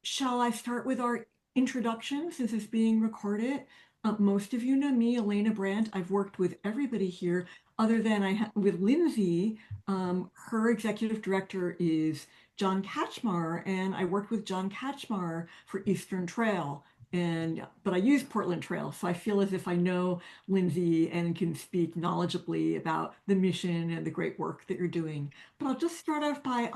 Shall I start with our introduction since it's being recorded? Most of you know me, Elena Brandt. I've worked with everybody here other than with Lindsay. Her executive director is John Katchmar, and I worked with John Katchmar for Eastern Trail. But I use Portland Trail, so I feel as if I know Lindsay and can speak knowledgeably about the mission and the great work that you're doing. But I'll just start off by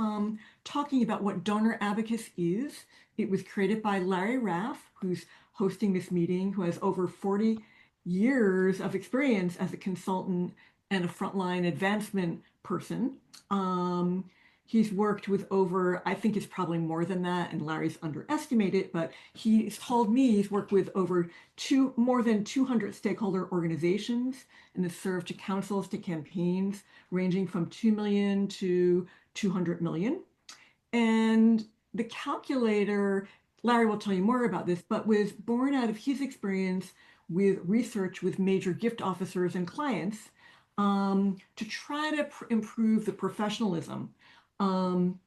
talking about what Donor Abacus is. It was created by Larry Raff, who's hosting this meeting, who has over 40 years of experience as a consultant and a frontline advancement person. Um, he's worked with over, I think it's probably more than that, and Larry's underestimated, but he's told me he's worked with more than 200 stakeholder organizations and has served to councils to campaigns ranging from 2 million to 200 million. And the calculator, Larry will tell you more about this, but was born out of his experience with research with major gift officers and clients to try to improve the professionalism um,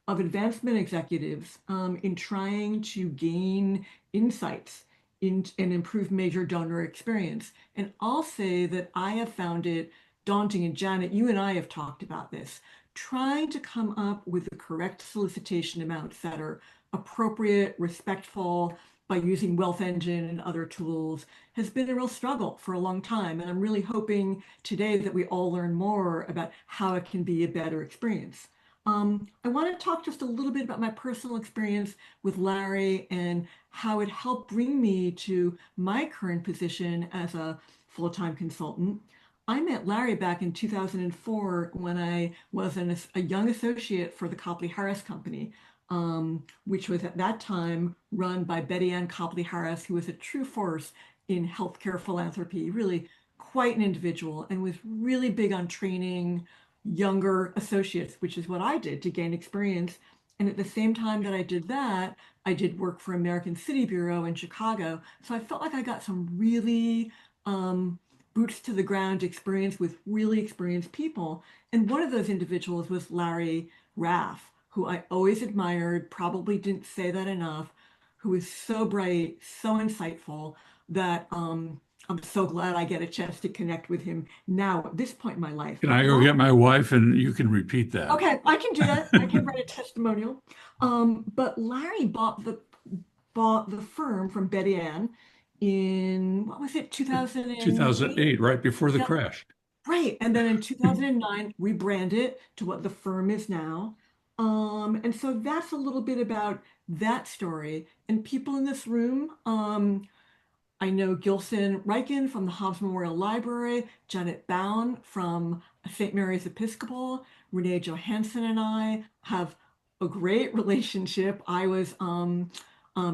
of advancement executives in trying to gain insights and improve major donor experience. And I'll say that I have found it daunting, and Janet, you and I have talked about this, trying to come up with the correct solicitation amounts that are appropriate, respectful, by using Wealth Engine and other tools has been a real struggle for a long time. And I'm really hoping today that we all learn more about how it can be a better experience. I want to talk just a little bit about my personal experience with Larry and how it helped bring me to my current position as a full-time consultant. I met Larry back in 2004 when I was a young associate for the Copley Harris Company, which was at that time run by Betty Ann Copley Harris, who was a true force in healthcare philanthropy, really quite an individual, and was really big on training younger associates, which is what I did to gain experience. And at the same time that I did that, I did work for American City Bureau in Chicago. So I felt like I got some really boots to the ground experience with really experienced people. And one of those individuals was Larry Raff, who I always admired, probably didn't say that enough, who was so bright, so insightful that I'm so glad I get a chance to connect with him now at this point in my life. Can But I go get my wife and you can repeat that? okay, I can do that. I can write a testimonial. But Larry bought the firm from Betty Ann in what was it, 2008? 2008, right before the Yep, crash. right. And then in 2009, rebranded to what the firm is now. And so that's a little bit about that story. And people in this room, I know Gilson Riken from the Hobbs Memorial Library, Janet Bown from St. Mary's Episcopal, Renee Johansson and I have a great relationship.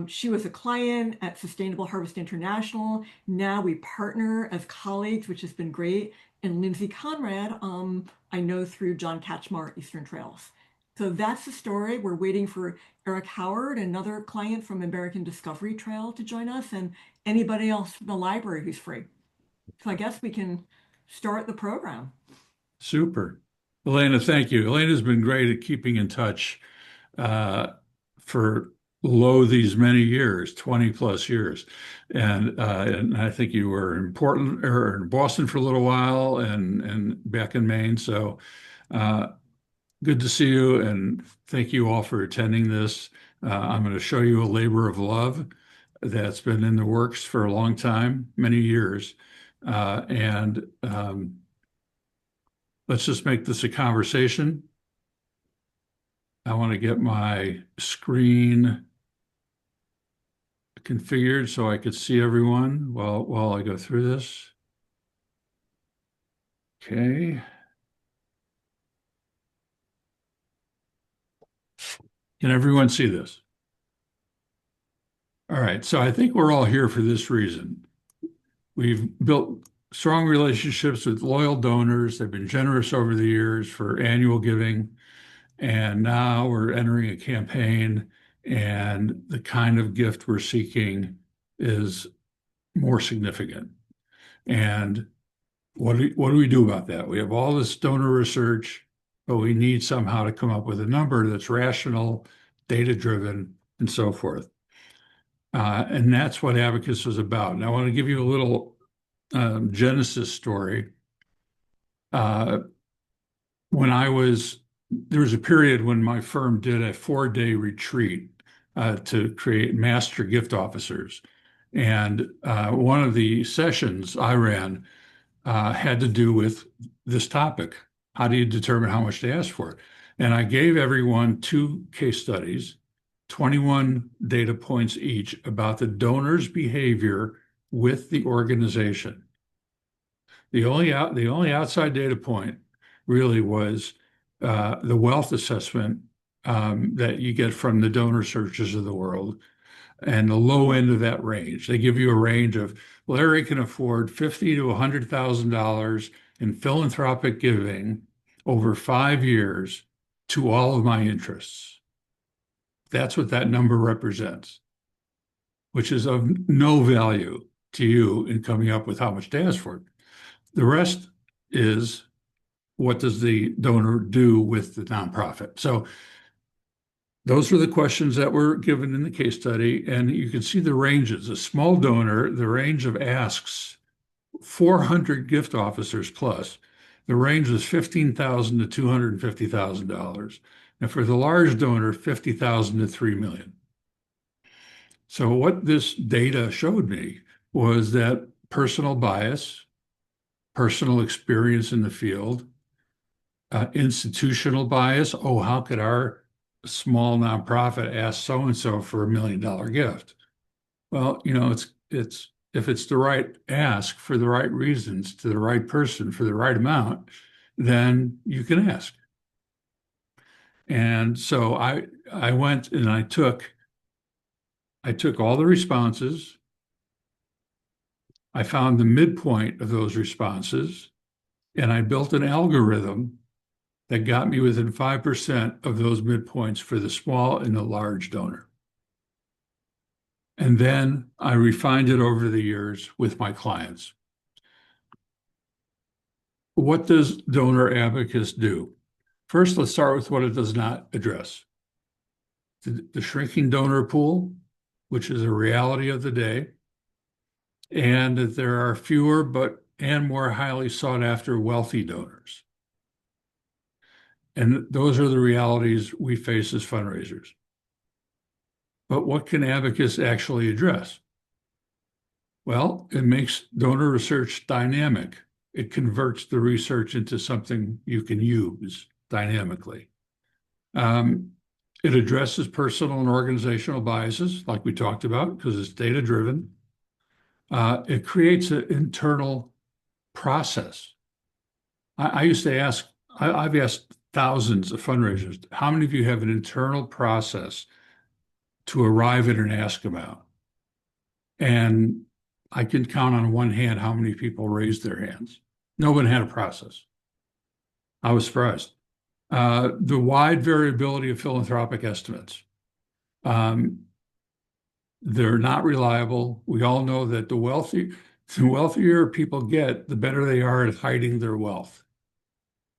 She was a client at Sustainable Harvest International. Now we partner as colleagues, which has been great. And Lindsay Conrad, I know through John Katchmar, Eastern Trails. So that's the story. We're waiting for Eric Howard, another client from American Discovery Trail, to join us, and anybody else from the library who's free. So I guess we can start the program. Super. Elena, thank you. Elena's been great at keeping in touch uh, for these many years, 20 plus years. And I think you were in Portland or in Boston for a little while and back in Maine. So uh, good to see you and thank you all for attending this. I'm going to show you a labor of love that's been in the works for a long time, many years. And let's just make this a conversation. I want to get my screen configured so I could see everyone while I go through this. Okay. Can everyone see this? All right. So I think we're all here for this reason. We've built strong relationships with loyal donors. They've been generous over the years for annual giving. And now we're entering a campaign, and the kind of gift we're seeking is more significant. And what do we do about that? We have all this donor research, but we need somehow to come up with a number that's rational, data driven, and so forth. And that's what Abacus was about. And I want to give you a little Genesis story. Uh, there was a period when my firm did a 4-day retreat to create master gift officers. And one of the sessions I ran had to do with this topic. How do you determine how much to ask for? And I gave everyone 2 case studies, 21 data points each about the donor's behavior with the organization. The only outside data point really was the wealth assessment that you get from the donor searches of the world and the low end of that range. They give you a range of Larry can afford $50,000 to $100,000 in philanthropic giving over 5 years to all of my interests. That's what that number represents, which is of no value to you in coming up with how much to ask for. The rest is what does the donor do with the nonprofit? So those were the questions that were given in the case study, and you can see the ranges. A small donor, the range of asks, 400 gift officers plus, the range was $15,000 to $250,000. And for the large donor, $50,000 to $3 million. So what this data showed me was that personal bias, personal experience in the field, institutional bias. Oh, how could our small nonprofit ask so-and-so for $1 million gift? Well, it's if it's the right ask for the right reasons to the right person for the right amount, then you can ask. And so I went and I took all the responses. I found the midpoint of those responses, and I built an algorithm that got me within 5% of those midpoints for the small and the large donor. And then I refined it over the years with my clients. What does Donor Abacus do? First, let's start with what it does not address. The shrinking donor pool, which is a reality of the day, and that there are fewer and more highly sought after wealthy donors. And those are the realities we face as fundraisers. But what can Abacus actually address? Well, it makes donor research dynamic. It converts the research into something you can use dynamically. It addresses personal and organizational biases, like we talked about, because it's data-driven. It creates an internal process. I used to ask, I've asked thousands of fundraisers, how many of you have an internal process to arrive at an ask amount? And I can count on one hand how many people raised their hands. No one had a process. I was surprised. The wide variability of philanthropic estimates. They're not reliable. We all know that the wealthier people get, the better they are at hiding their wealth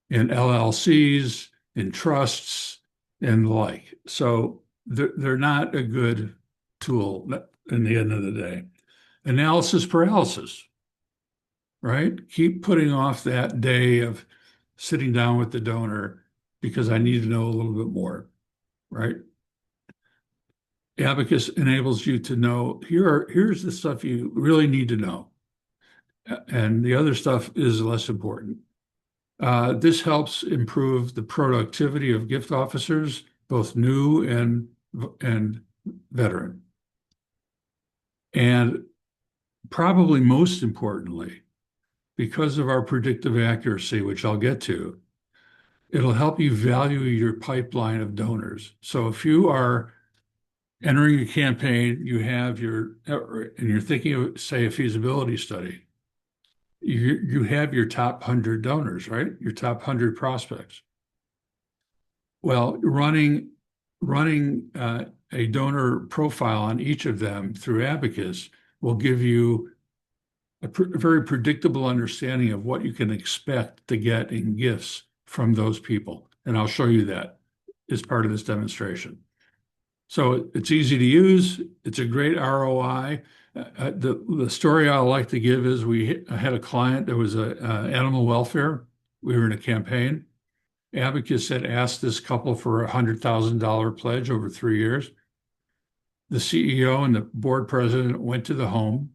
in LLCs, in trusts, and the like. So they're not a good tool in the end of the day. Analysis paralysis, right? Keep putting off that day of sitting down with the donor because I need to know a little bit more, right? Abacus enables you to know, here's the stuff you really need to know. And the other stuff is less important. This helps improve the productivity of gift officers, both new and veteran. And probably most importantly, because of our predictive accuracy, which I'll get to, it'll help you value your pipeline of donors. So if you are entering a campaign, and you're thinking of, say, a feasibility study, you have your top 100 donors, right? Your top 100 prospects. Well, running a donor profile on each of them through Abacus will give you a very predictable understanding of what you can expect to get in gifts from those people. And I'll show you that as part of this demonstration. So it's easy to use. It's a great ROI. The story I like to give is I had a client that was a animal welfare. We were in a campaign. Abacus had asked this couple for a $100,000 pledge over 3 years. The CEO and the board president went to the home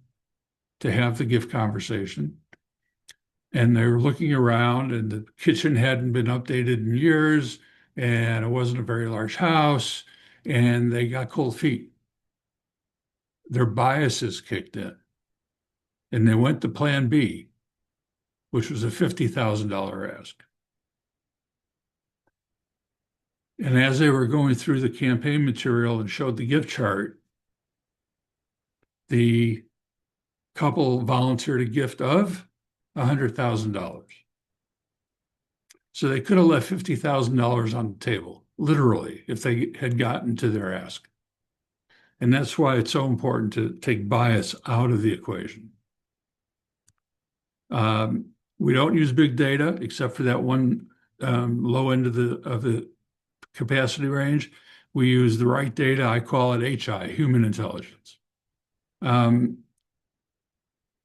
to have the gift conversation. And they were looking around, and the kitchen hadn't been updated in years, and it wasn't a very large house, and they got cold feet. Their biases kicked in, and they went to Plan B, which was a $50,000 ask. And as they were going through the campaign material and showed the gift chart, the couple volunteered a gift of $100,000. So they could have left $50,000 on the table, literally, if they had gotten to their ask. And that's why it's so important to take bias out of the equation. We don't use big data except for that one low end of the capacity range. We use the right data. I call it HI, human intelligence.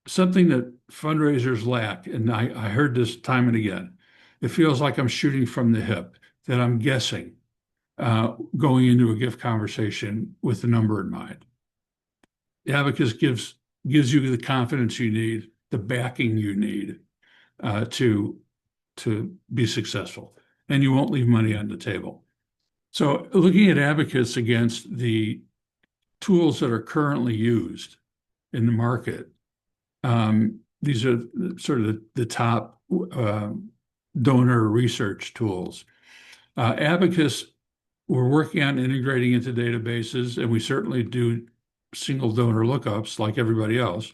Something that fundraisers lack, and I heard this time and again, it feels like I'm shooting from the hip, that I'm guessing going into a gift conversation with the number in mind. The Abacus gives you the confidence you need, the backing you need to be successful, and you won't leave money on the table. So looking at Abacus against the tools that are currently used in the market, these are sort of the top donor research tools. Abacus, we're working on integrating into databases, and we certainly do single donor lookups like everybody else.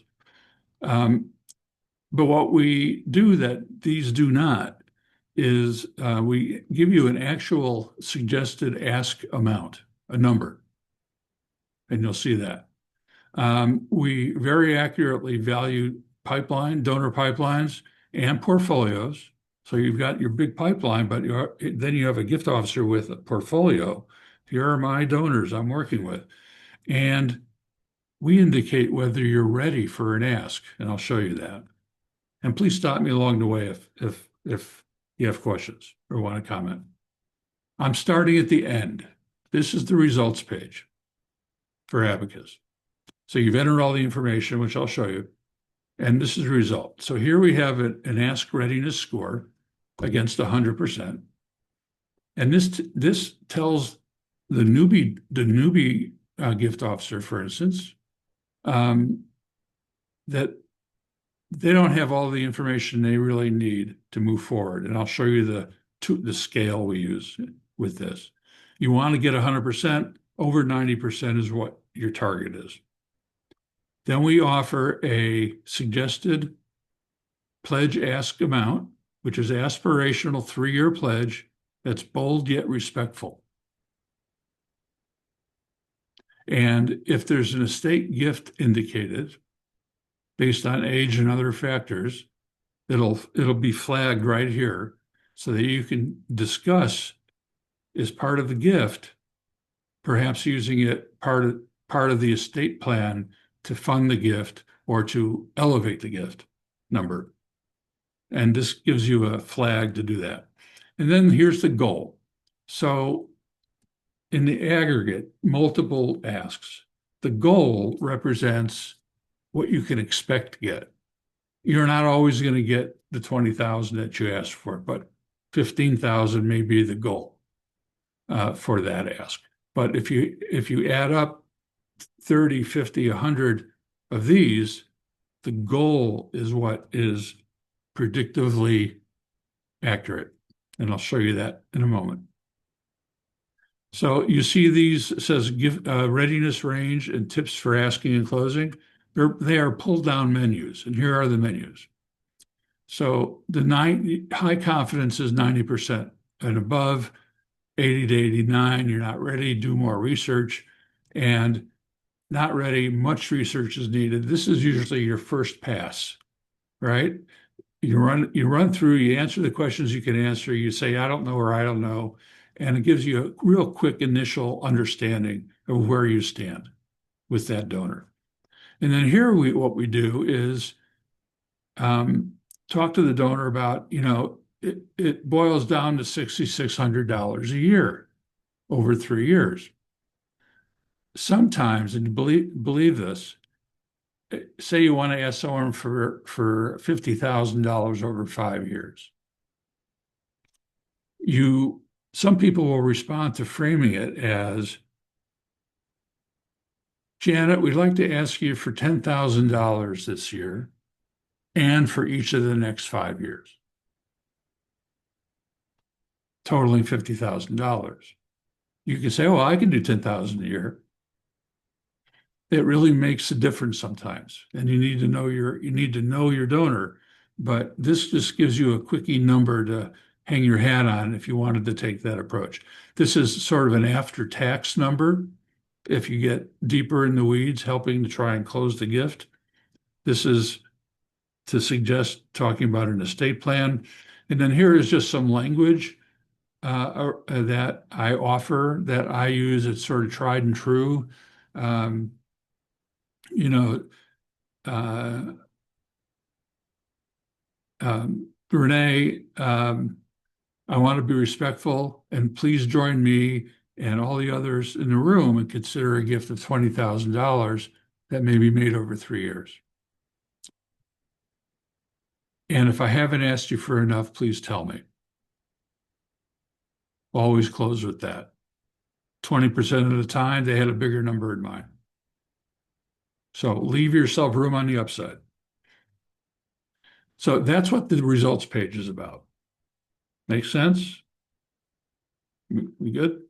But what we do that these do not is we give you an actual suggested ask amount, a number, and you'll see that. We very accurately value donor pipelines and portfolios. So you've got your big pipeline, but then you have a gift officer with a portfolio. Here are my donors I'm working with. And we indicate whether you're ready for an ask, and I'll show you that. And please stop me along the way if you have questions or want to comment. I'm starting at the end. This is the results page for Abacus. So you've entered all the information, which I'll show you, and this is the result. So here we have an ask readiness score against 100%. And this tells the newbie gift officer, for instance, that they don't have all the information they really need to move forward. And I'll show you the scale we use with this. You want to get 100%, over 90% is what your target is. Then we offer a suggested pledge ask amount, which is aspirational 3-year pledge that's bold yet respectful. And if there's an estate gift indicated based on age and other factors, it'll be flagged right here so that you can discuss as part of the gift, perhaps using it part of the estate plan to fund the gift or to elevate the gift number. And this gives you a flag to do that. And then here's the goal. So in the aggregate, multiple asks. The goal represents what you can expect to get. You're not always going to get the 20,000 that you asked for, but 15,000 may be the goal for that ask. But if you add up 30, 50, 100 of these, the goal is what is predictively accurate. And I'll show you that in a moment. So you see these, it says give readiness range and tips for asking and closing. They are pulled down menus, and here are the menus. So the high confidence is 90% and above, 80 to 89, you're not ready, do more research, and not ready, much research is needed. This is usually your first pass, right? You run through, you answer the questions you can answer, you say, I don't know, or I don't know, and it gives you a real quick initial understanding of where you stand with that donor. And then here what we do is talk to the donor about, it boils down to $6,600 a year over 3 years. Sometimes, and believe this, say you want to ask someone for $50,000 over 5 years. Some people will respond to framing it as, Janet, we'd like to ask you for $10,000 this year and for each of the next 5 years, totaling $50,000. You can say, well, I can do 10,000 a year. It really makes a difference sometimes. And you need to know your donor, but this just gives you a quickie number to hang your hat on if you wanted to take that approach. This is sort of an after-tax number. If you get deeper in the weeds, helping to try and close the gift. This is to suggest talking about an estate plan. And then here is just some language that I offer, that I use. It's sort of tried and true. You know, Renee, I want to be respectful, and please join me and all the others in the room and consider a gift of $20,000 that may be made over 3 years. And if I haven't asked you for enough, please tell me. Always close with that. 20% of the time, they had a bigger number in mind. So leave yourself room on the upside. So that's what the results page is about. Make sense? We good?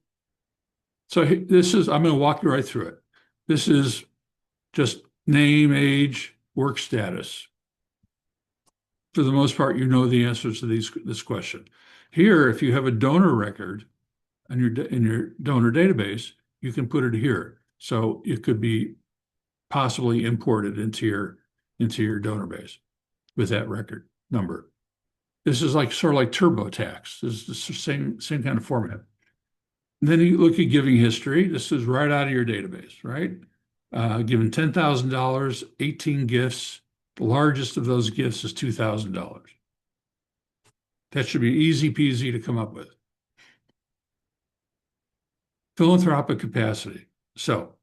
So I'm going to walk you right through it. This is just name, age, work status. For the most part, you know the answers to this question. Here, if you have a donor record in your donor database, you can put it here. So it could be possibly imported into your donor base with that record number. This is sort of like TurboTax. This is the same kind of format. And then you look at giving history. This is right out of your database, right? Given $10,000, 18 gifts. The largest of those gifts is $2,000. That should be easy peasy to come up with. Philanthropic capacity. So,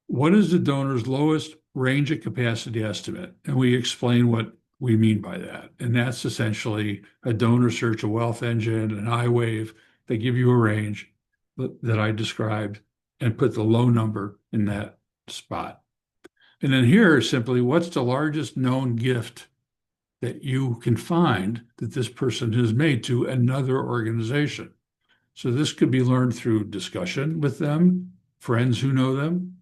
what is the donor's lowest range of capacity estimate? And we explain what we mean by that. And that's essentially a donor search, a wealth engine, an iWave. They give you a range that I described and put the low number in that spot. And then here is simply, what's the largest known gift that you can find that this person has made to another organization? So this could be learned through discussion with them, friends who know them,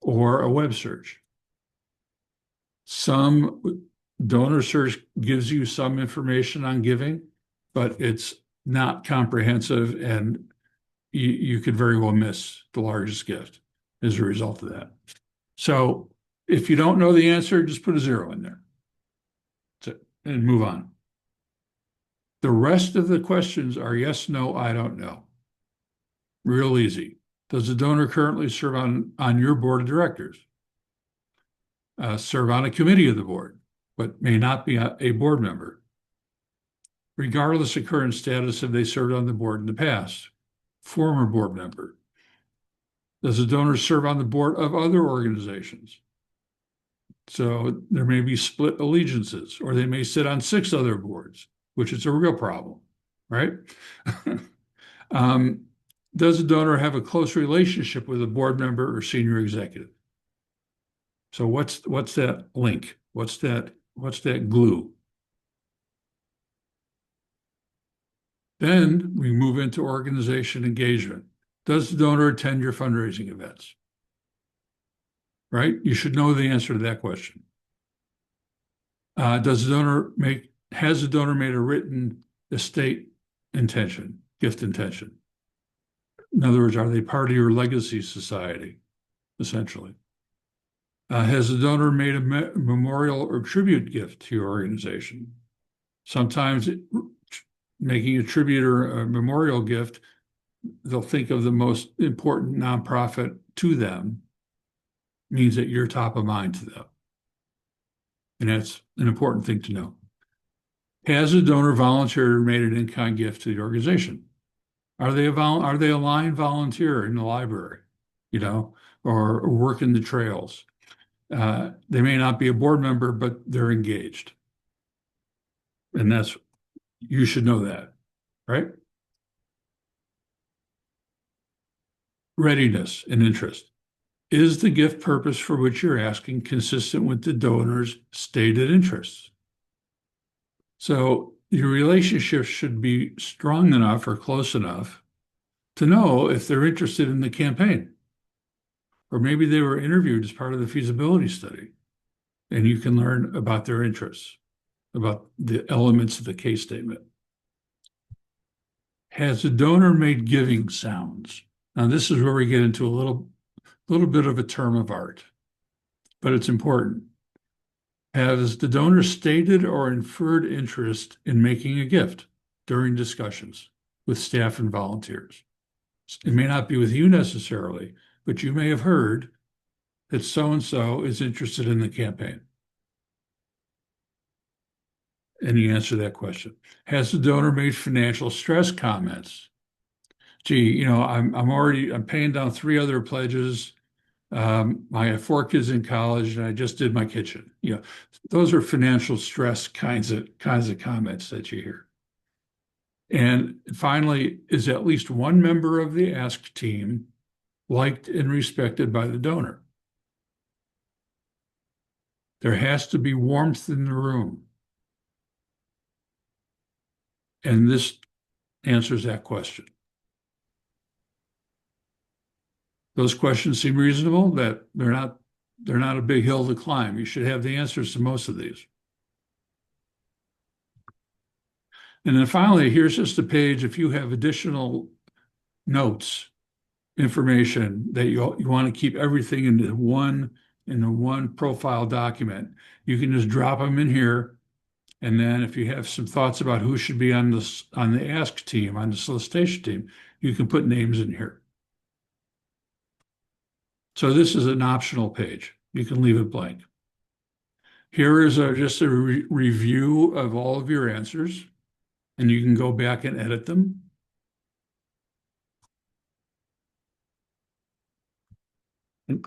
or a web search. Some donor search gives you some information on giving, but it's not comprehensive, and you could very well miss the largest gift as a result of that. So if you don't know the answer, just put a 0 in there and move on. The rest of the questions are yes, no, I don't know. Real easy. Does the donor currently serve on your board of directors? Serve on a committee of the board, but may not be a board member. Regardless of current status, have they served on the board in the past? Former board member. Does the donor serve on the board of other organizations? So there may be split allegiances, or they may sit on 6 other boards, which is a real problem, right? Does the donor have a close relationship with a board member or senior executive? So what's that link? What's that glue? Then we move into organization engagement. Does the donor attend your fundraising events? Right? You should know the answer to that question. Has the donor made a written estate intention, gift intention? In other words, are they part of your legacy society, essentially? Has the donor made a memorial or tribute gift to your organization? Sometimes making a tribute or a memorial gift they'll think of the most important nonprofit to them means that you're top of mind to them. And that's an important thing to know. Has a donor volunteered or made an in-kind gift to the organization? Are they a line volunteer in the library, or work in the trails? They may not be a board member, but they're engaged. And you should know that, right? Readiness and interest. Is the gift purpose for which you're asking consistent with the donor's stated interests? So your relationship should be strong enough or close enough to know if they're interested in the campaign. Or maybe they were interviewed as part of the feasibility study, and you can learn about their interests, about the elements of the case statement. Has the donor made giving sounds? Now, this is where we get into a little bit of a term of art, but it's important. Has the donor stated or inferred interest in making a gift during discussions with staff and volunteers? It may not be with you necessarily, but you may have heard that so-and-so is interested in the campaign. And you answer that question. Has the donor made financial stress comments? Gee, I'm paying down 3 other pledges. I have 4 kids in college, and I just did my kitchen. Those are financial stress kinds of comments that you hear. And finally, is at least one member of the ask team liked and respected by the donor? There has to be warmth in the room. And this answers that question. Those questions seem reasonable, that they're not a big hill to climb. You should have the answers to most of these. And then finally, here's just a page. If you have additional notes, information that you want to keep everything into one profile document, you can just drop them in here. And then if you have some thoughts about who should be on the ask team, on the solicitation team, you can put names in here. So this is an optional page. You can leave it blank. Here is just a review of all of your answers, and you can go back and edit them.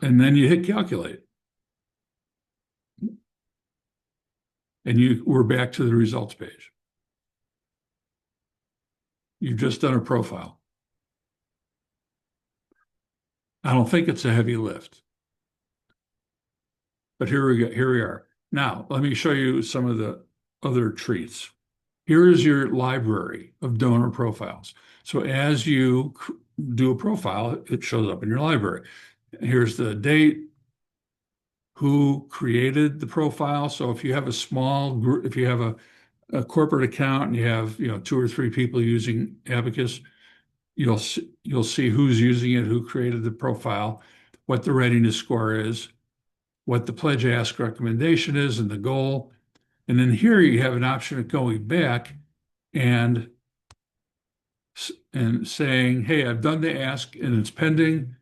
And then you hit calculate. And we're back to the results page. You've just done a profile. I don't think it's a heavy lift. But here we are. Now, let me show you some of the other treats. Here is your library of donor profiles. So as you do a profile, it shows up in your library. Here's the date, who created the profile. So if you have a small group, if you have a corporate account and you have 2 or 3 people using Abacus, you'll see who's using it, who created the profile, what the readiness score is, what the pledge ask recommendation is, and the goal. And then here you have an option of going back and saying, hey, I've done the ask and it's pending.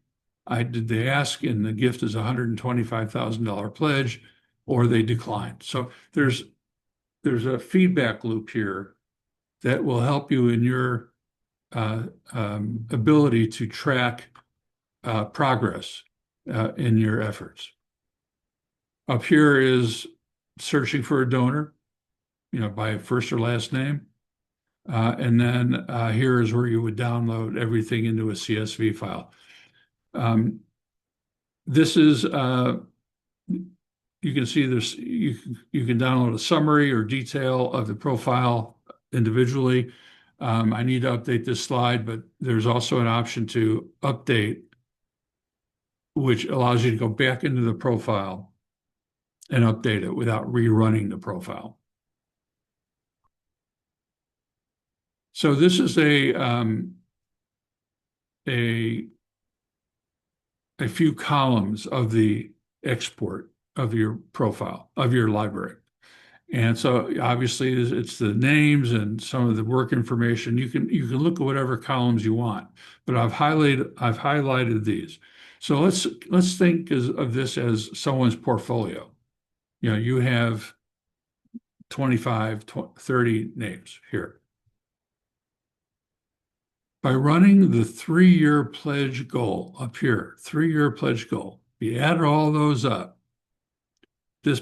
I did the ask and the gift is $125,000 pledge, or they declined. So there's a feedback loop here that will help you in your ability to track progress in your efforts. Up here is searching for a donor, by first or last name. And then here is where you would download everything into a CSV file. This is, you can see this, you can download a summary or detail of the profile individually. I need to update this slide, but there's also an option to update, which allows you to go back into the profile and update it without rerunning the profile. So this is a few columns of the export of your profile, of your library. And so obviously it's the names and some of the work information. You can look at whatever columns you want, but I've highlighted these. So let's think of this as someone's portfolio. You have 25, 30 names here. By running the 3-year pledge goal up here, 3-year pledge goal, you add all those up, this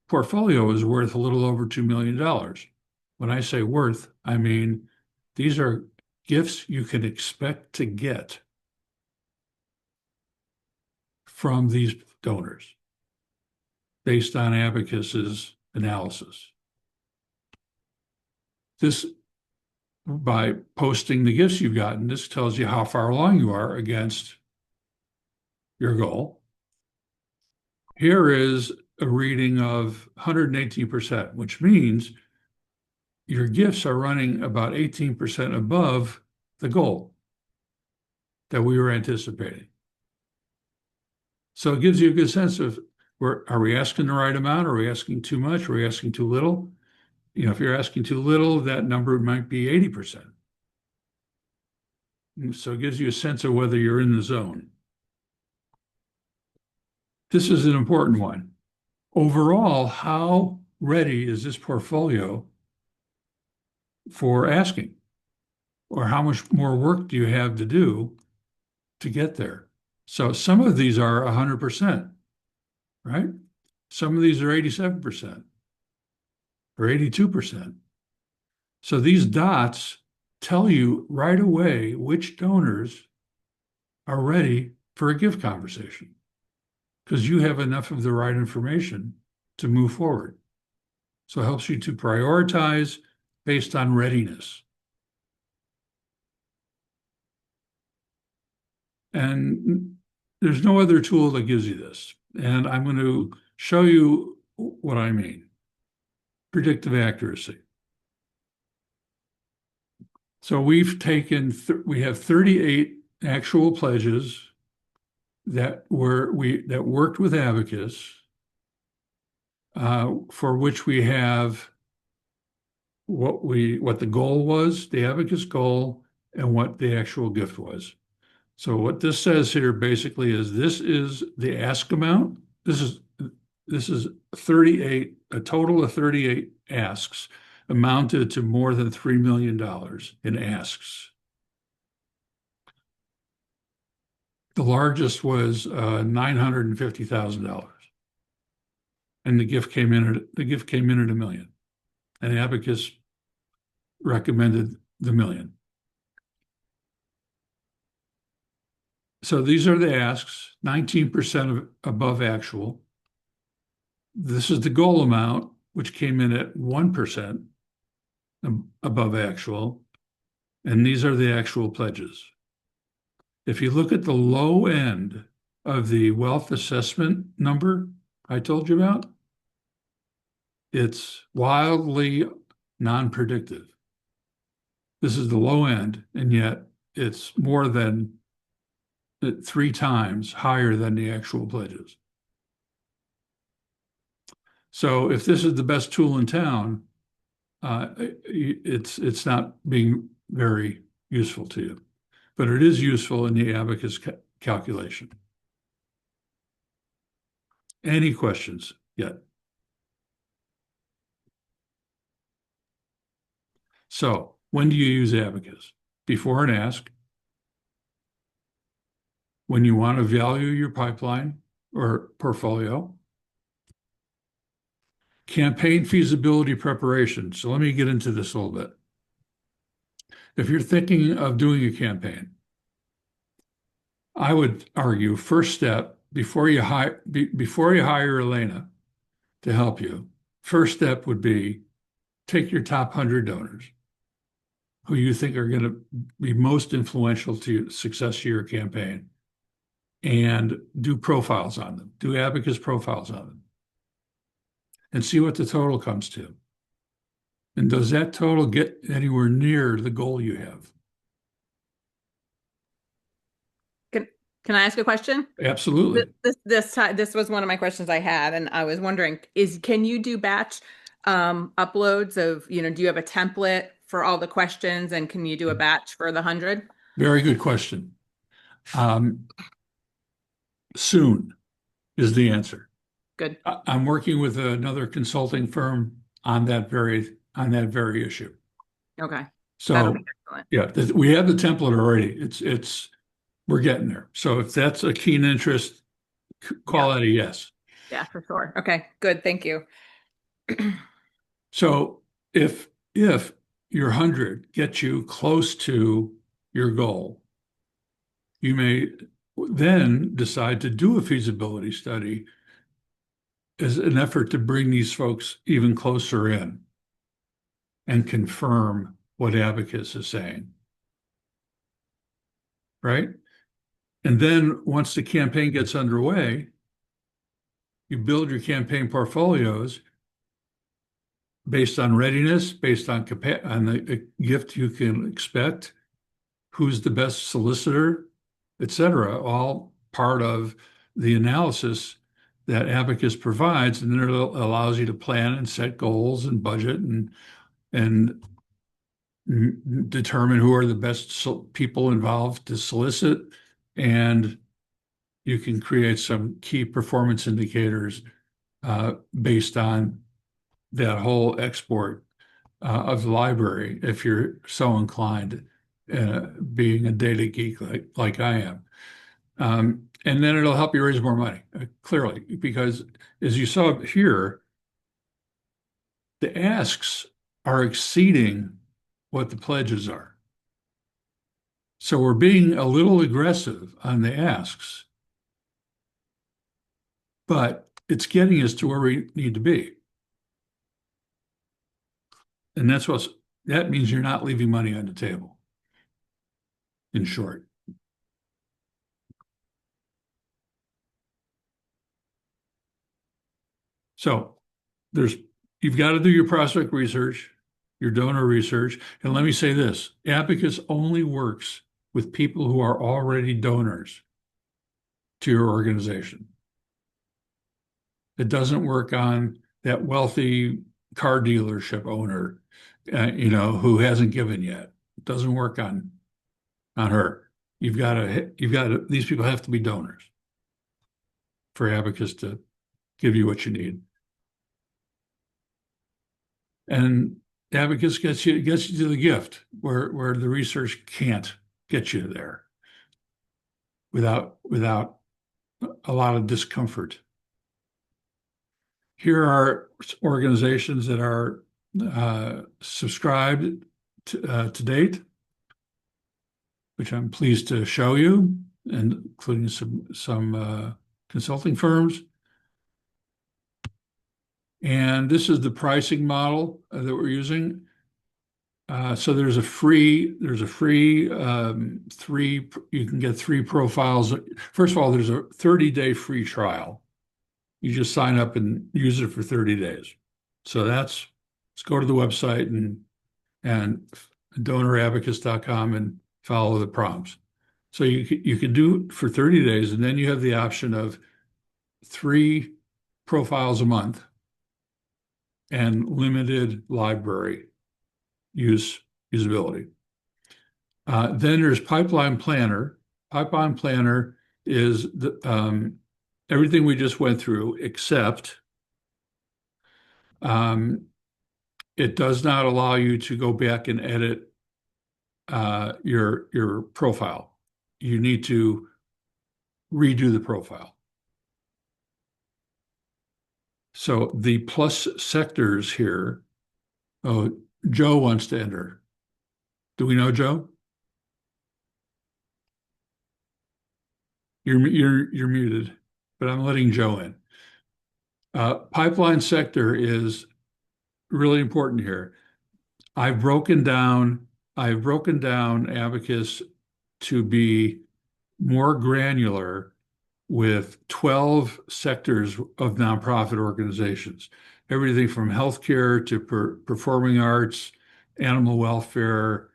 portfolio is worth a little over $2 million. When I say worth, I mean these are gifts you can expect to get from these donors based on Abacus's analysis. This, by posting the gifts you've gotten, this tells you how far along you are against your goal. Here is a reading of 118%, which means your gifts are running about 18% above the goal that we were anticipating. So it gives you a good sense of are we asking the right amount? Are we asking too much? Are we asking too little? If you're asking too little, that number might be 80%. So it gives you a sense of whether you're in the zone. This is an important one. Overall, how ready is this portfolio for asking? Or how much more work do you have to do to get there? So some of these are 100%, right? Some of these are 87% or 82%. So these dots tell you right away which donors are ready for a gift conversation because you have enough of the right information to move forward. So it helps you to prioritize based on readiness. And there's no other tool that gives you this. And I'm going to show you what I mean. Predictive accuracy. So we have 38 actual pledges that worked with Abacus, for which we have what the goal was, the Abacus goal, and what the actual gift was. So what this says here basically is this is the ask amount. This is 38, a total of 38 asks amounted to more than $3 million in asks. The largest was $950,000. And the gift came in at $1 million. And Abacus recommended the $1 million. So these are the asks, 19% above actual. This is the goal amount, which came in at 1% above actual. And these are the actual pledges. If you look at the low end of the wealth assessment number I told you about, it's wildly non-predictive. This is the low end, and yet it's more than 3 times higher than the actual pledges. So if this is the best tool in town, it's not being very useful to you, but it is useful in the Abacus calculation. Any questions yet? So when do you use Abacus? Before an ask, when you want to value your pipeline or portfolio, campaign feasibility preparation. So let me get into this a little bit. If you're thinking of doing a campaign, I would argue first step before you hire Elena to help you, first step would be take your top 100 donors who you think are going to be most influential to success of your campaign and do profiles on them, do Abacus profiles on them, and see what the total comes to. And does that total get anywhere near the goal you have? Can I ask a question? Absolutely. This was one of my questions I had, and I was wondering, can you do batch uploads of, do you have a template for all the questions and can you do a batch for the 100? Very good question. Soon is the answer. Good. I'm working with another consulting firm on that very issue. Okay. That'll So be excellent. yeah, we have the template already. We're getting there. So if that's a keen interest, call Yeah. it a yes. Yeah, for sure. Okay, good. Thank you. So if your 100 gets you close to your goal, you may then decide to do a feasibility study as an effort to bring these folks even closer in and confirm what Abacus is saying. Right? And then once the campaign gets underway, you build your campaign portfolios based on readiness, based on the gift you can expect, who's the best solicitor, et cetera, all part of the analysis that Abacus provides, and then it allows you to plan and set goals and budget and determine who are the best people involved to solicit, and you can create some key performance indicators based on that whole export of the library, if you're so inclined, being a data geek like I am. And then it'll help you raise more money, clearly, because as you saw here, the asks are exceeding what the pledges are. So we're being a little aggressive on the asks, but it's getting us to where we need to be. And that means you're not leaving money on the table, in short. So you've got to do your prospect research, your donor research. And let me say this, Abacus only works with people who are already donors to your organization. It doesn't work on that wealthy car dealership owner, who hasn't given yet. It doesn't work on her. These people have to be donors for Abacus to give you what you need. And Abacus gets you to the gift where the research can't get you there without a lot of discomfort. Here are organizations that are subscribed to date, which I'm pleased to show you, and including some consulting firms. And this is the pricing model that we're using. So there's a free you can get 3 profiles. First of all, there's a 30-day free trial. You just sign up and use it for 30 days. So let's go to the website and donorabacus.com and follow the prompts. So you can do it for 30 days, and then you have the option of 3 profiles a month and limited library usability. Then there's Pipeline Planner. Pipeline Planner is everything we just went through, except it does not allow you to go back and edit your profile. You need to redo the profile. So the plus sectors here. Oh, Joe wants to enter. Do we know Joe? You're muted, but I'm letting Joe in. Pipeline sector is really important here. I've broken down Abacus to be more granular with 12 sectors of nonprofit organizations, everything from healthcare to performing arts, animal welfare,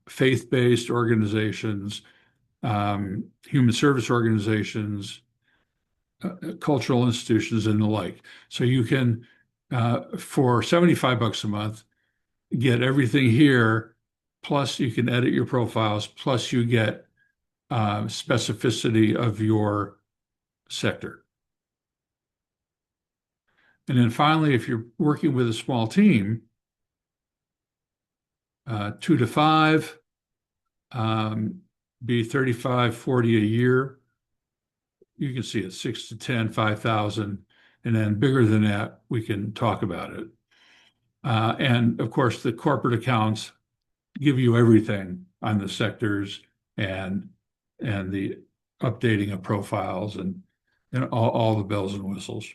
faith-based organizations, human service organizations, cultural institutions, and the like. So you can for $75 a month, get everything here, plus you can edit your profiles, plus you get specificity of your sector. And then finally, if you're working with a small team, 2 to 5, be 35, 40 a year. You can see it 6 to 10, 5,000. And then bigger than that, we can talk about it. And of course, the corporate accounts give you everything on the sectors and the updating of profiles and all the bells and whistles.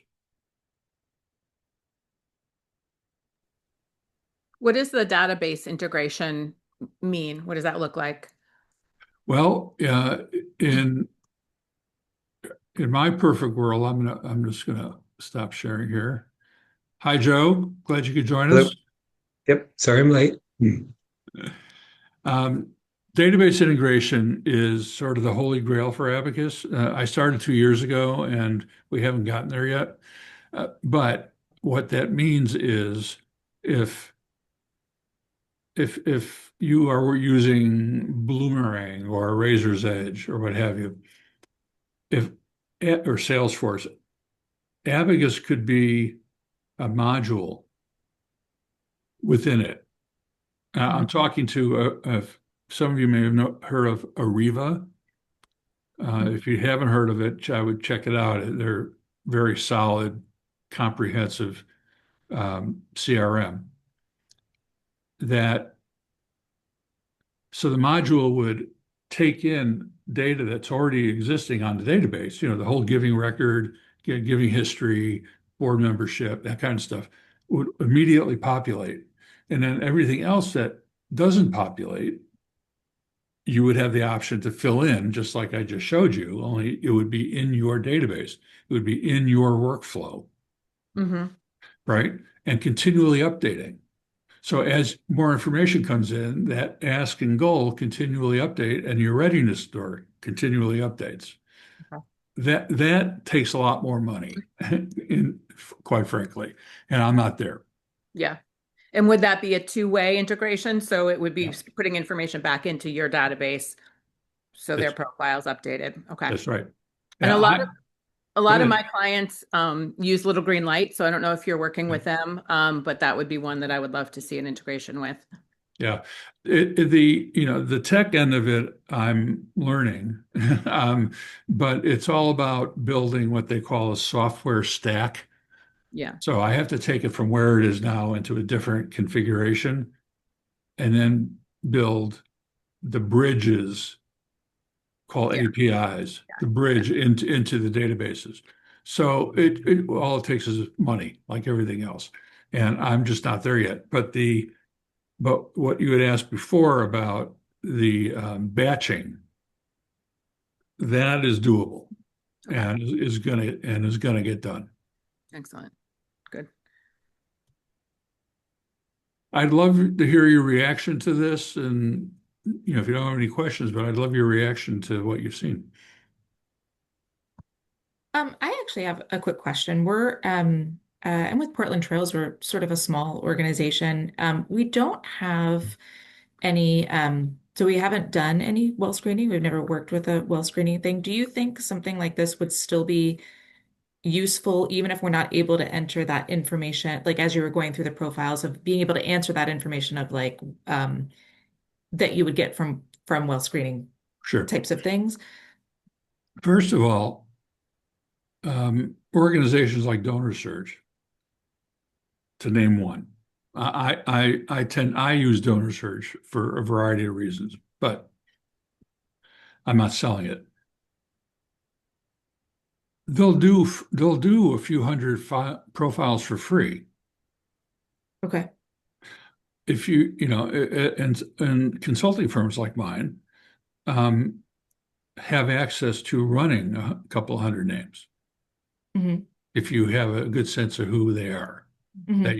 What does the database integration mean? What does that look like? Well, in my perfect world, I'm just gonna stop sharing here. Hi, Joe. Glad you could join Hello. us. Yep. Sorry I'm late. Database integration is sort of the holy grail for Abacus. I started 2 years ago, and we haven't gotten there yet. But what that means is if you are using Bloomerang or Razor's Edge or what have you, or Salesforce, Abacus could be a module within it. I'm talking to some of you may have heard of Ariva. If you haven't heard of it, I would check it out. They're very solid, comprehensive CRM. So the module would take in data that's already existing on the database, the whole giving record, giving history, board membership, that kind of stuff would immediately populate. And then everything else that doesn't populate, you would have the option to fill in, just like I just showed you, only it would be in your database. It would be in your workflow, right? And continually updating. So as more information comes in, that ask and goal continually update, and your readiness store continually updates. Okay. That takes a lot more money, quite frankly, and I'm not there. Yeah. And would that be a two-way integration? So it would be Yeah. putting information back into your database so their profile's updated. Okay. That's right. And a lot of my clients use Little Green Light, so I don't know if you're working with them, but that would be one that I would love to see an integration with. Yeah, the tech end of it, I'm learning, but it's all about building what they call a software stack. Yeah. So I have to take it from where it is now into a different configuration, and then build the bridges called APIs, the bridge into the databases. So all it takes is money, like everything else, and I'm just not there yet. But what you had asked before about the batching, that is doable, and is gonna get done. Excellent. Good. I'd love to hear your reaction to this, and if you don't have any questions, but I'd love your reaction to what you've seen. I actually have a quick question. I'm with Portland Trails. We're sort of a small organization. We don't have any, so we haven't done any well screening. We've never worked with a well screening thing. Do you think something like this would still be useful, even if we're not able to enter that information, like as you were going through the profiles of being able to answer that information of like, that you would get from well screening Sure. types of things? First of all, organizations like Donor Surge, to name one. I use Donor Surge for a variety of reasons, but I'm not selling it. They'll do a few hundred profiles for free. Okay. If and consulting firms like mine have access to running a couple hundred names. If you have a good sense of who they are, that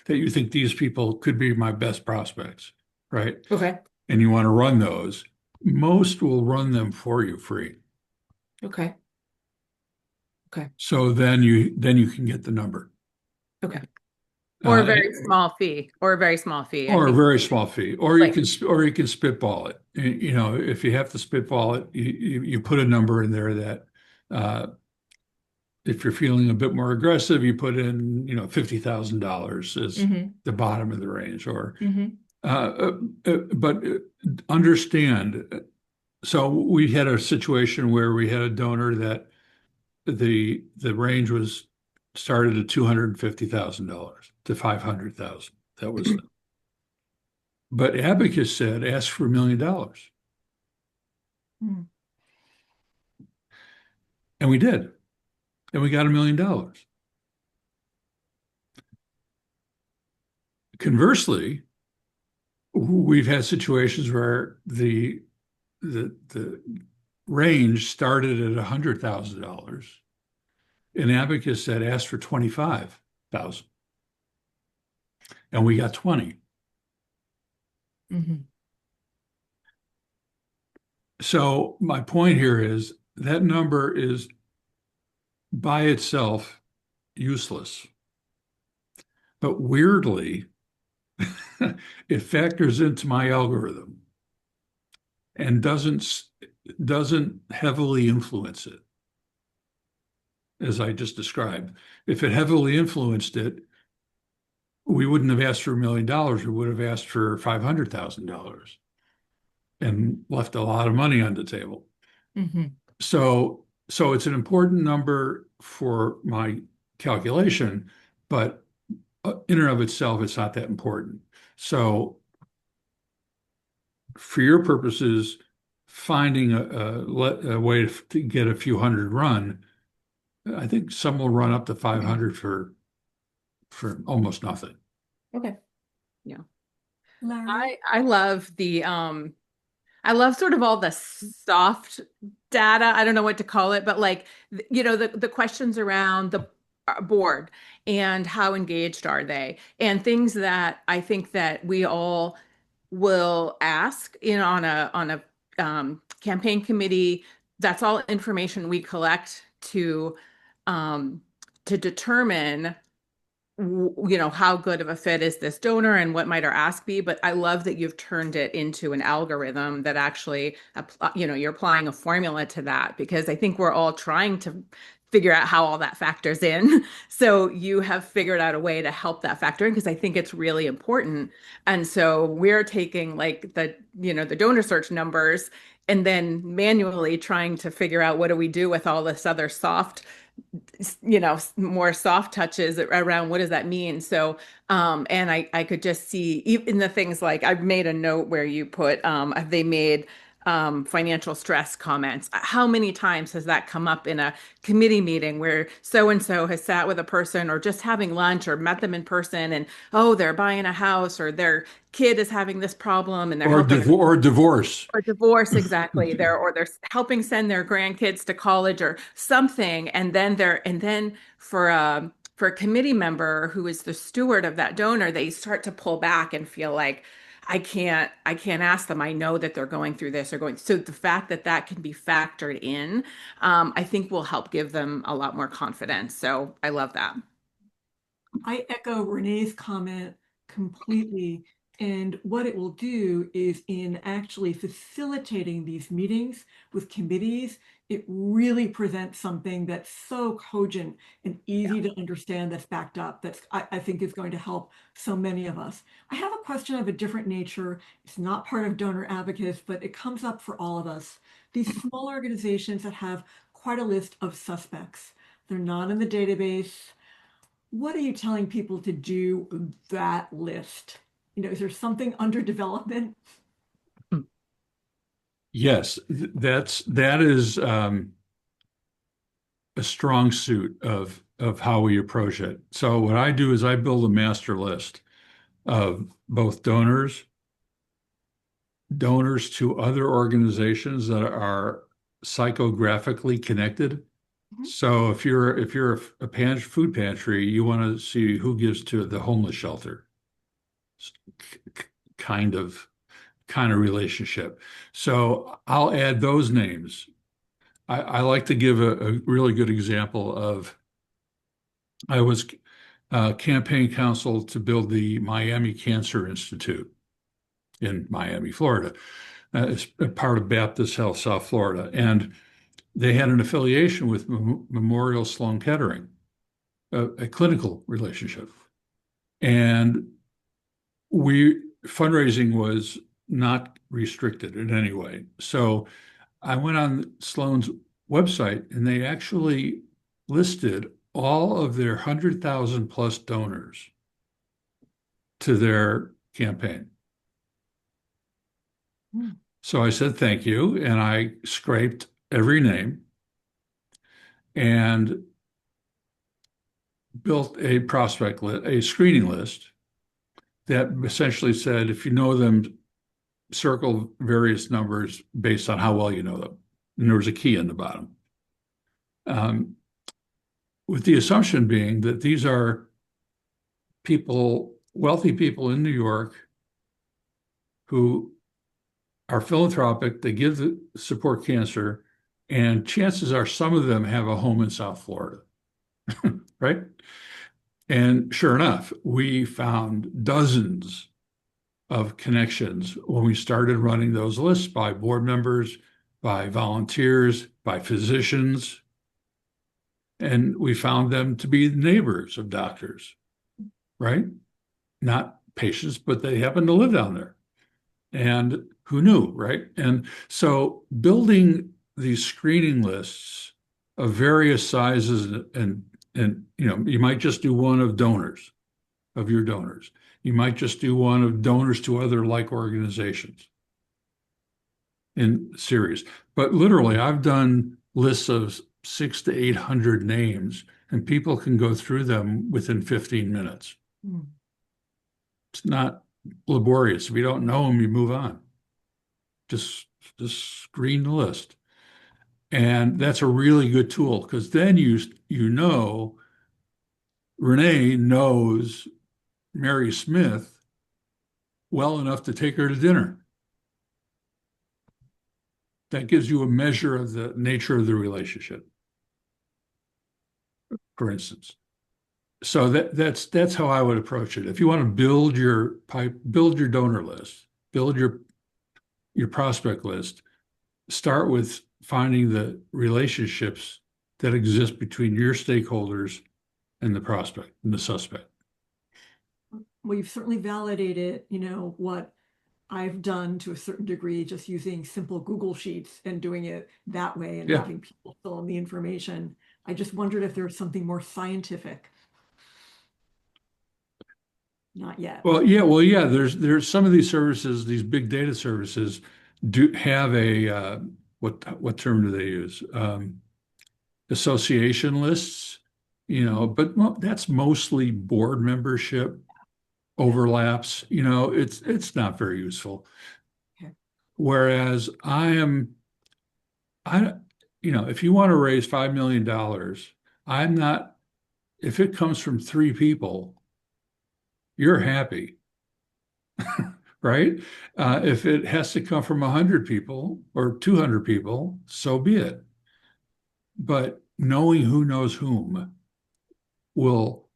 you think these people could be my best prospects, right? Okay. And you want to run those, most will run them for you free. Okay. Okay. So then you can get the number. Okay. Or a Uh, very small fee, or a very small fee. I or a think very small fee, or like you can spitball it. You know, if you have to spitball it, you put a number in there that uh, if you're feeling a bit more aggressive, you put in, you know, $50,000 as Mm-hmm. the bottom of the range, or Mm-hmm. but understand. So we had a situation where we had a donor that the range was started at $250,000 to 500,000. That was, but Abacus said ask for $1 million, Hmm. and we did, and we got $1 million. Conversely, we've had situations where the range started at $100,000, and Abacus said ask for 25,000, and we got 20. Mm-hmm. So my point here is that number is by itself useless, but weirdly, it factors into my algorithm and doesn't heavily influence it, as I just described. If it heavily influenced it, we wouldn't have asked for $1 million. We would have asked for $500,000 and left a lot of money on the table. Mm-hmm. So it's an important number for my calculation, but in and of itself, it's not that important. So for your purposes, finding a way to get a few hundred run, I think some will run up to 500 for almost nothing. Okay. Larry? I love the I love sort of all the soft data. I don't know what to call it, but like, you know, the questions around the board and how engaged are they, and things that I think that we all will ask in on a campaign committee. That's all information we collect um, to determine you know, how good of a fit is this donor and what might our ask be. But I love that you've turned it into an algorithm that actually, you know, you're applying a formula to that, because I think we're all trying to figure out how all that factors in. So you have figured out a way to help that factor in, because I think it's really important. And so we're taking like the, you know, the donor search numbers and then manually trying to figure out what do we do with all this other soft, you know, more soft touches around what does that mean. So and I could just see even the things like I've made a note where you put they made financial stress comments. How many times has that come up in a committee meeting where so and so has sat with a person or just having lunch or met them in person, and oh, they're buying a house or their kid is having this problem and they're helping, Or divorce. or divorce, exactly. They're helping send their grandkids to college or something, and then for a committee member who is the steward of that donor, they start to pull back and feel like I can't ask them. I know that they're going through this or going. So the fact that that can be factored in, I think will help give them a lot more confidence. So I love that. I echo Renee's comment completely. And what it will do is in actually facilitating these meetings with committees, it really presents something that's so cogent and easy to understand, that's backed up, that's I think is going to help so many of us. I have a question of a different nature. It's not part of Donor Abacus, but it comes up for all of us. These small organizations that have quite a list of suspects. They're not in the database. What are you telling people to do with that list? You know, is there something under development? Yes, that is a strong suit of how we approach it. So what I do is I build a master list of both donors to other organizations that are psychographically connected. Mhm. So if you're a food pantry, you want to see who gives to the homeless shelter. K- Kind of relationship. So I'll add those names. I like to give a really good example of I was campaign counsel to build the Miami Cancer Institute in Miami, Florida. It's a part of Baptist Health South Florida. And they had an affiliation with Memorial Sloan Kettering, a clinical relationship. And fundraising was not restricted in any way. So I went on Sloan's website and they actually listed all of their 100,000 plus donors to their campaign. Hmm. So I said, thank you. And I scraped every name and built a prospect list, a screening list that essentially said, if you know them, circle various numbers based on how well you know them. And there was a key in the bottom. With the assumption being that these are people, wealthy people in New York who are philanthropic, they give the support cancer, and chances are some of them have a home in South Florida, right? And sure enough, we found dozens of connections when we started running those lists by board members, by volunteers, by physicians. And we found them to be neighbors of doctors, right? Not patients, but they happen to live down there. And who knew, right? And so building these screening lists of various sizes and you might just do one of donors, of your donors. You might just do one of donors to other like organizations in series. But literally, I've done lists of 600 to 800 names, and people can go through them within 15 minutes. Hmm. It's not laborious. If you don't know them, you move on. Just screen the list. And that's a really good tool because then you know Renee knows Mary Smith well enough to take her to dinner. That gives you a measure of the nature of the relationship, for instance. So that's how I would approach it. If you want to build your donor list, build your prospect list, start with finding the relationships that exist between your stakeholders and the prospect and the suspect. Well, you've certainly validated, what I've done to a certain degree, just using simple Google Sheets and doing it that way and Yeah. having people fill in the information. I just wondered if there was something more scientific. Not yet. Well, yeah. There's some of these services, these big data services, do have a what term do they use? Association lists, but that's mostly board membership overlaps. It's not very useful. Okay. Whereas if you want to raise $5 million, I'm not. If it comes from 3 people, you're happy. Right? If it has to come from 100 people or 200 people, so be it. But knowing who knows whom will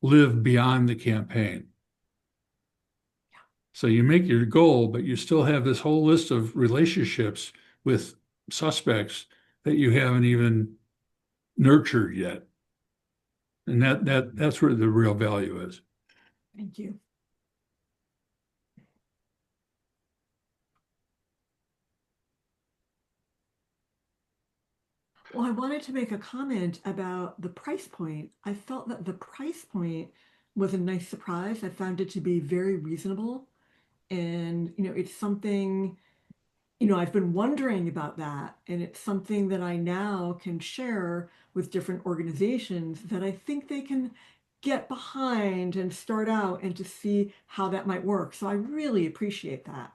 live beyond the campaign. So you make your goal, but you still have this whole list of relationships with suspects that you haven't even nurtured yet. And that's where the real value is. Thank you. Well, I wanted to make a comment about the price point. I felt that the price point was a nice surprise. I found it to be very reasonable. And, it's something, I've been wondering about that. And it's something that I now can share with different organizations that I think they can get behind and start out and to see how that might work. So I really appreciate that.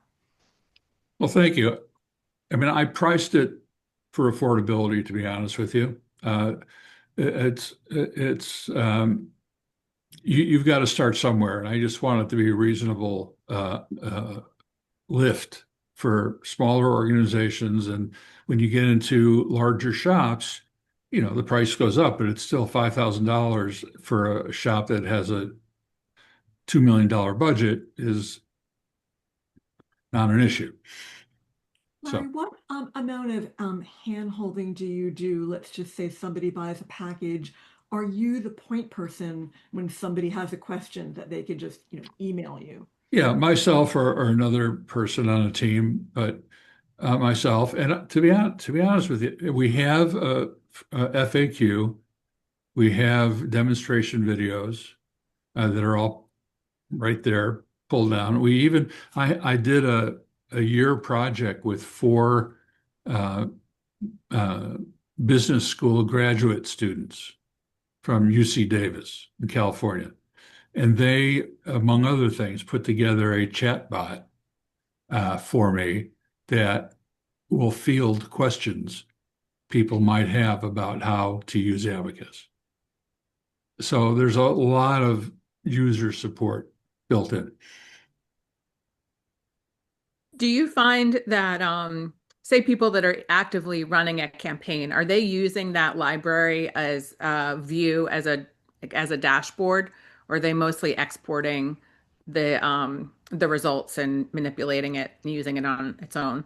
Well, thank you. I mean, I priced it for affordability, to be honest with you. You've got to start somewhere, and I just want it to be a reasonable lift for smaller organizations. And when you get into larger shops, the price goes up, but it's still $5,000 for a shop that has a $2 million budget is not an issue. Larry, So, what amount of hand-holding do you do? Let's just say somebody buys a package. Are you the point person when somebody has a question that they could just, email you? yeah, myself or another person on a team, but myself. And to be honest with you, we have a FAQ, we have demonstration videos that are all right there, pulled down. I did a year project with four uh, uh, business school graduate students from UC Davis in California. And they, among other things, put together a chat bot for me that will field questions people might have about how to use Abacus. So there's a lot of user support built in. Do you find that, say people that are actively running a campaign, are they using that library as a view as a dashboard, or are they mostly exporting the results and manipulating it and using it on its own?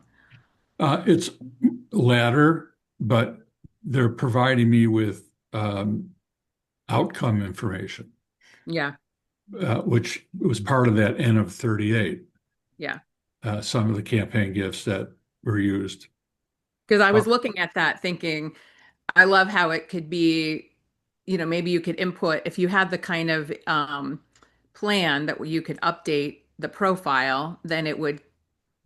It's latter, but they're providing me with outcome information, Yeah, which was part of that N of 38, yeah. some of the campaign gifts that were used. Because I Uh, was looking at that thinking, I love how it could be, maybe you could input if you had the kind of plan that you could update the profile, then it would,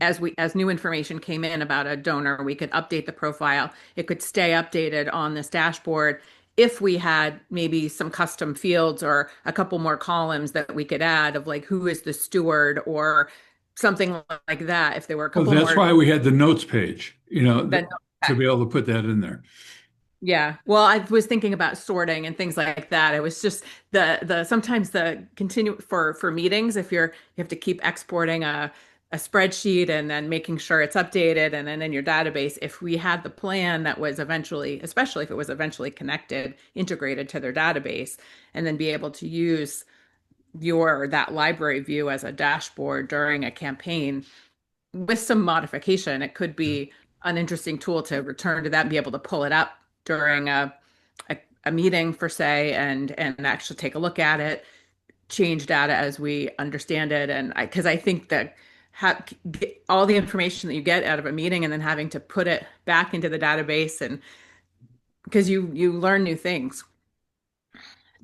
as new information came in about a donor, we could update the profile. It could stay updated on this dashboard. If we had maybe some custom fields or a couple more columns that we could add of like who is the steward or something like that, if there were a Well, couple that's more, why we had the notes page, then to be able to put that in there. yeah. Well, I was thinking about sorting and things like that. It was just the sometimes the continue for meetings, if you have to keep exporting a spreadsheet and then making sure it's updated and then in your database, if we had the plan that was eventually, especially if it was eventually connected, integrated to their database, and then be able to use that library view as a dashboard during a campaign with some modification, it could be an interesting tool to return to that and be able to pull it up during a meeting for say and actually take a look at it, change data as we understand it. And because I think that all the information that you get out of a meeting and then having to put it back into the database and because you learn new things.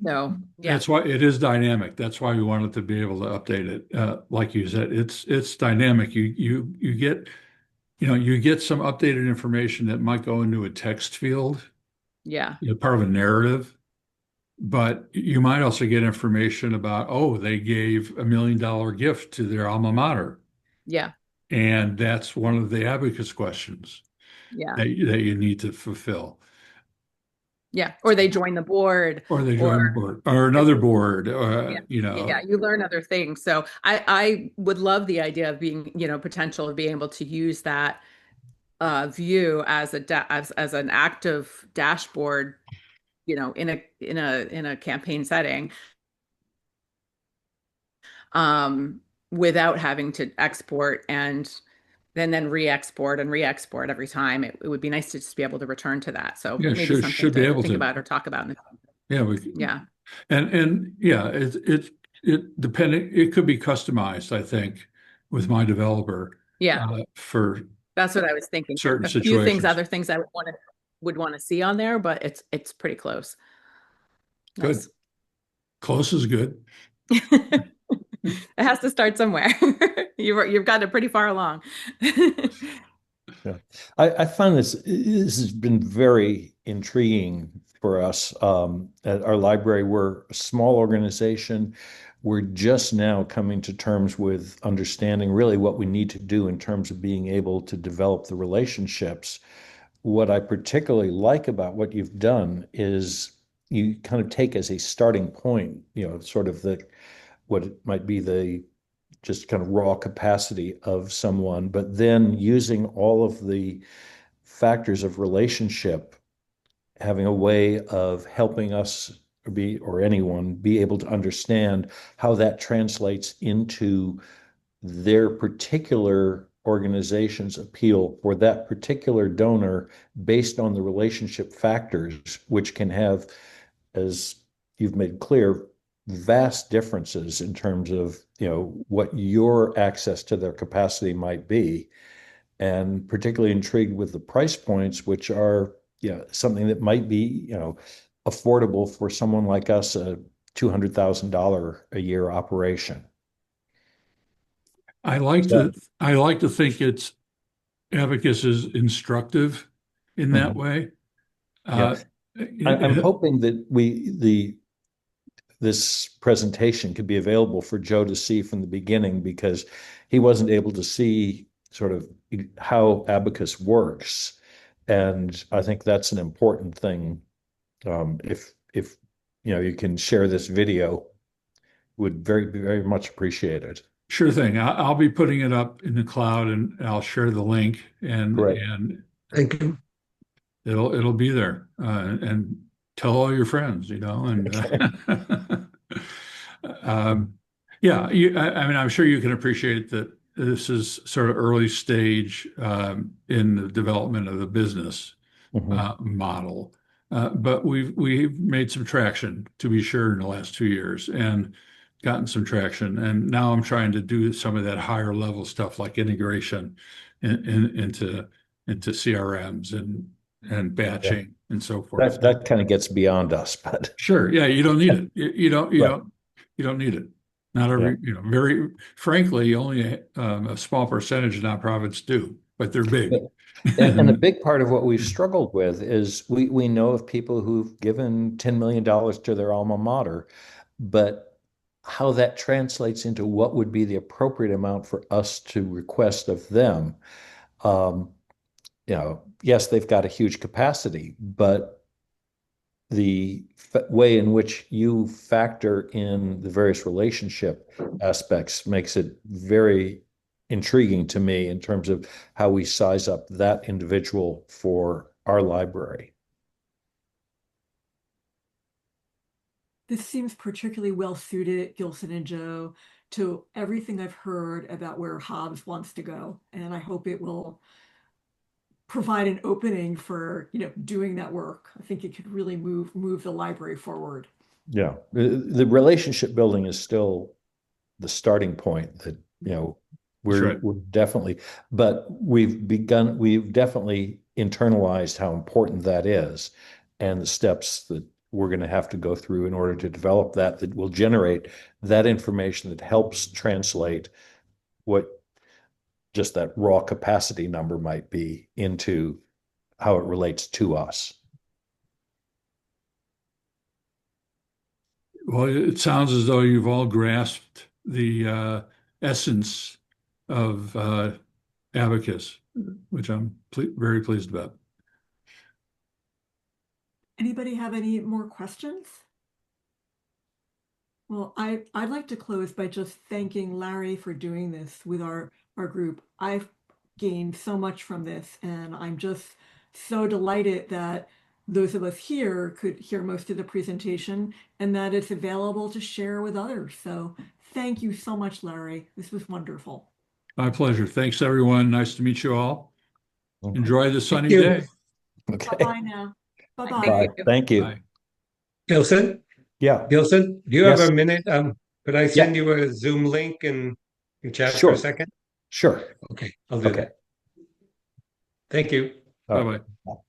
So yeah, That's why it is dynamic. That's why we wanted to be able to update it. Like you said, it's dynamic. You get some updated information that might go into a text field, yeah, part of a narrative, but you might also get information about, oh, they gave $1 million gift to their alma mater. yeah, And that's one of the abacus questions yeah, that you need to fulfill. yeah. Or they join the board Or they or join board or another board, yeah. Yeah, you learn other things. So I would love the idea of being, potential of being able to use that view as as an active dashboard, in a campaign setting, without having to export and then re-export and re-export every time. It would be nice to just be able to return to that. So yeah, maybe something should be to able think to. about or talk about. Yeah, Yeah. and yeah, it depending, it could be customized, I think, with my developer Yeah. for That's what I was thinking. certain A few things, situations. other things I would want to see on there, but it's pretty close. Good. Nice. Close is good. It has to start somewhere. You've got it pretty far along. Yeah. I find this has been very intriguing for us. At our library, we're a small organization. We're just now coming to terms with understanding really what we need to do in terms of being able to develop the relationships. What I particularly like about what you've done is you kind of take as a starting point, sort of what it might be the just kind of raw capacity of someone, but then using all of the factors of relationship, having a way of helping us or anyone be able to understand how that translates into their particular organization's appeal for that particular donor based on the relationship factors, which can have, as you've made clear, vast differences in terms of what your access to their capacity might be, and particularly intrigued with the price points, which are something that might be affordable for someone like us, a $200,000 a year operation. I like to think Abacus is instructive in that way. Yeah. I'm hoping that this presentation could be available for Joe to see from the beginning, because he wasn't able to see sort of how Abacus works. And I think that's an important thing. If you can share this video, would very, very much appreciate it. Sure thing. I'll be putting it up in the cloud, and I'll share the link, and Great. Thank you. it'll be there. And tell all your friends, and yeah, I mean, I'm sure you can appreciate that this is sort of early stage in the development of the business model. But we've made some traction, to be sure, in the last 2 years, and gotten some traction. And now I'm trying to do some of that higher level stuff, like integration into CRMs and batching and so forth. That kind of gets beyond us, but Sure, yeah, you don't need it. You don't need it. Not every, very frankly, only a small percentage of nonprofits do, but they're big. And a big part of what we've struggled with is we know of people who've given $10 million to their alma mater, but how that translates into what would be the appropriate amount for us to request of them. Yes, they've got a huge capacity, but the way in which you factor in the various relationship aspects makes it very intriguing to me in terms of how we size up that individual for our library. This seems particularly well suited, Gilson and Joe, to everything I've heard about where Hobbs wants to go. And I hope it will provide an opening for, doing that work. I think it could really move the library forward. Yeah. The relationship building is still the starting point that, we're definitely, but we've definitely internalized how important that is, and the steps that we're going to have to go through in order to develop that will generate that information that helps translate what just that raw capacity number might be into how it relates to us. Well, it sounds as though you've all grasped the essence of Abacus, which I'm very pleased about. Anybody have any more questions? Well, I'd like to close by just thanking Larry for doing this with our group. I've gained so much from this, and I'm just so delighted that those of us here could hear most of the presentation and that it's available to share with others. So thank you so much, Larry. This was wonderful. My pleasure. Thanks, everyone. Nice to meet you all. Enjoy the sunny you. day. Okay. Bye-bye now. Bye-bye. Bye. Thank you. Bye. Gilson, Yeah. Gilson, do you Yes. have a minute? Could I send you a Zoom link and chat for Sure. a second? Sure. Okay, I'll do Okay. that. Thank you. All right. Bye-bye.